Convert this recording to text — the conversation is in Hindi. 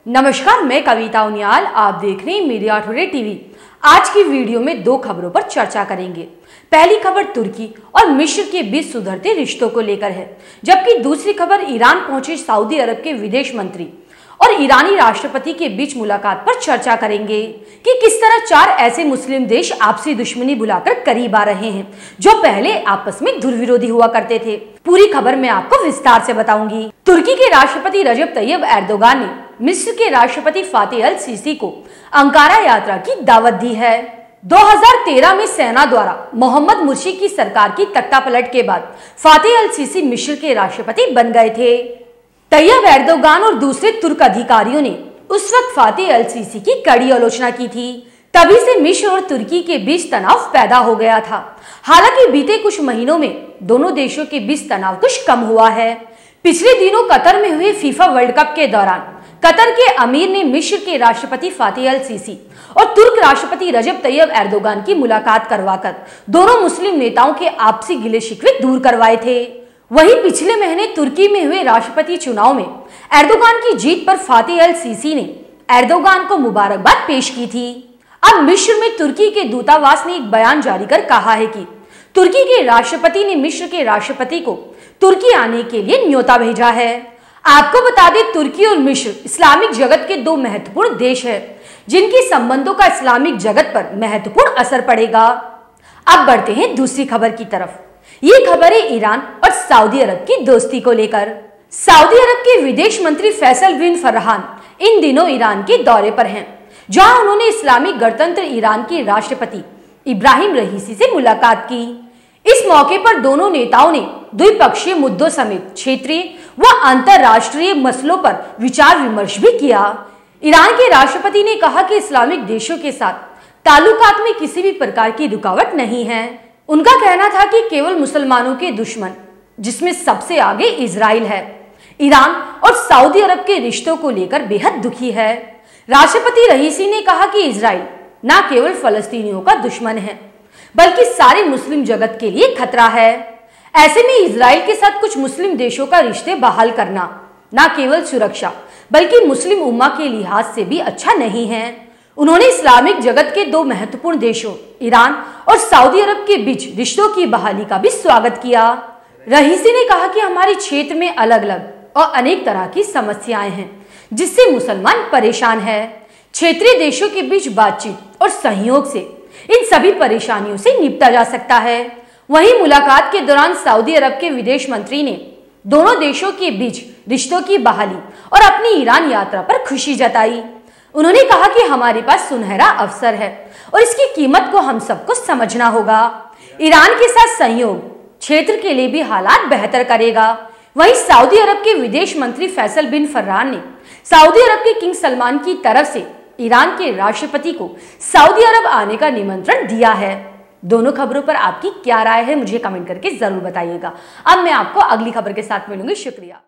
नमस्कार, मैं कविता उनियाल। आप देख रहे हैं मीडिया टुडे टीवी। आज की वीडियो में दो खबरों पर चर्चा करेंगे। पहली खबर तुर्की और मिस्र के बीच सुधरते रिश्तों को लेकर है, जबकि दूसरी खबर ईरान पहुंचे सऊदी अरब के विदेश मंत्री और ईरानी राष्ट्रपति के बीच मुलाकात पर चर्चा करेंगे कि किस तरह चार ऐसे मुस्लिम देश आपसी दुश्मनी भुलाकर करीब आ रहे हैं जो पहले आपस में दुर्विरोधी हुआ करते थे। पूरी खबर मैं आपको विस्तार से बताऊंगी। तुर्की के राष्ट्रपति रजब तैयब एर्दोगान ने मिस्र के राष्ट्रपति फातिह अल सीसी को अंकारा यात्रा की दावत दी है। 2013 में सेना द्वारा मोहम्मद मुर्सी की सरकार की तख्तापलट के बाद फातिह अल सीसी मिस्र के राष्ट्रपति बन गए थे। तैयब एर्दोगान और दूसरे तुर्क अधिकारियों ने उस वक्त फातिह अल सीसी की कड़ी आलोचना की थी। तभी से मिस्र और तुर्की के बीच तनाव पैदा हो गया था। हालांकि बीते कुछ महीनों में दोनों देशों के बीच तनाव कुछ कम हुआ है। पिछले दिनों कतर में हुए फीफा वर्ल्ड कप के दौरान कतर के अमीर ने मिस्र के राष्ट्रपति फातिह अल सीसी और तुर्क राष्ट्रपति रजब तैयब एर्दोगान की मुलाकात करवाकर दोनों मुस्लिम नेताओं के आपसी गिले शिकवे दूर करवाए थे। वहीं पिछले महीने तुर्की में हुए राष्ट्रपति चुनाव में एर्दोगान की जीत पर फातिह अल सीसी ने एर्दोगान को मुबारकबाद पेश की थी। अब मिस्र में तुर्की के दूतावास ने एक बयान जारी कर कहा है कि तुर्की के राष्ट्रपति ने मिस्र के राष्ट्रपति को तुर्की आने के लिए न्योता भेजा है। आपको बता दें, तुर्की और मिस्र इस्लामिक जगत के दो महत्वपूर्ण देश हैं, जिनके संबंधों का इस्लामिक जगत पर महत्वपूर्ण असर पड़ेगा। अब बढ़ते हैं दूसरी खबर की तरफ। ये खबर है ईरान और सऊदी अरब की दोस्ती को लेकर। सऊदी अरब के विदेश मंत्री फैसल बिन फरहान इन दिनों ईरान के दौरे पर हैं, जहां उन्होंने इस्लामिक गणतंत्र ईरान के राष्ट्रपति इब्राहिम रईसी से मुलाकात की। इस मौके पर दोनों नेताओं ने द्विपक्षीय मुद्दों समेत क्षेत्रीय व अंतरराष्ट्रीय मसलों पर विचार विमर्श भी किया। ईरान के राष्ट्रपति ने कहा कि इस्लामिक देशों के साथ ताल्लुकात में किसी भी प्रकार की रुकावट नहीं है। उनका कहना था कि केवल मुसलमानों के दुश्मन, जिसमें सबसे आगे इजराइल है, ईरान और सऊदी अरब के रिश्तों को लेकर बेहद दुखी है। राष्ट्रपति रईसी ने कहा कि इजराइल न केवल फलस्तीनियों का दुश्मन है, बल्कि सारे मुस्लिम जगत के लिए खतरा है। ऐसे में इजराइल के साथ कुछ मुस्लिम देशों का रिश्ते बहाल करना न केवल सुरक्षा बल्कि मुस्लिम उम्मा के लिहाज से भी अच्छा नहीं है। उन्होंने इस्लामिक जगत के दो महत्वपूर्ण देशों ईरान और सऊदी अरब के बीच रिश्तों की बहाली का भी स्वागत किया। रईसी ने कहा कि हमारे क्षेत्र में अलग अलग और अनेक तरह की समस्याएं हैं, जिससे मुसलमान परेशान है। क्षेत्रीय देशों के बीच बातचीत और सहयोग से इन सभी परेशानियों से निपटा जा सकता है। वहीं मुलाकात के दौरान सऊदी अरब के विदेश मंत्री ने दोनों देशों के बीच रिश्तों की बहाली और अपनी ईरान यात्रा पर खुशी जताई। उन्होंने कहा कि हमारे पास सुनहरा अवसर है और इसकी कीमत को हम सबको समझना होगा। ईरान के साथ सहयोग क्षेत्र के लिए भी हालात बेहतर करेगा। वहीं सऊदी अरब के विदेश मंत्री फैसल बिन फरहान ने सऊदी अरब के किंग सलमान की तरफ से ईरान के राष्ट्रपति को सऊदी अरब आने का निमंत्रण दिया है। दोनों खबरों पर आपकी क्या राय है, मुझे कमेंट करके जरूर बताइएगा। अब मैं आपको अगली खबर के साथ मिलूंगी। शुक्रिया।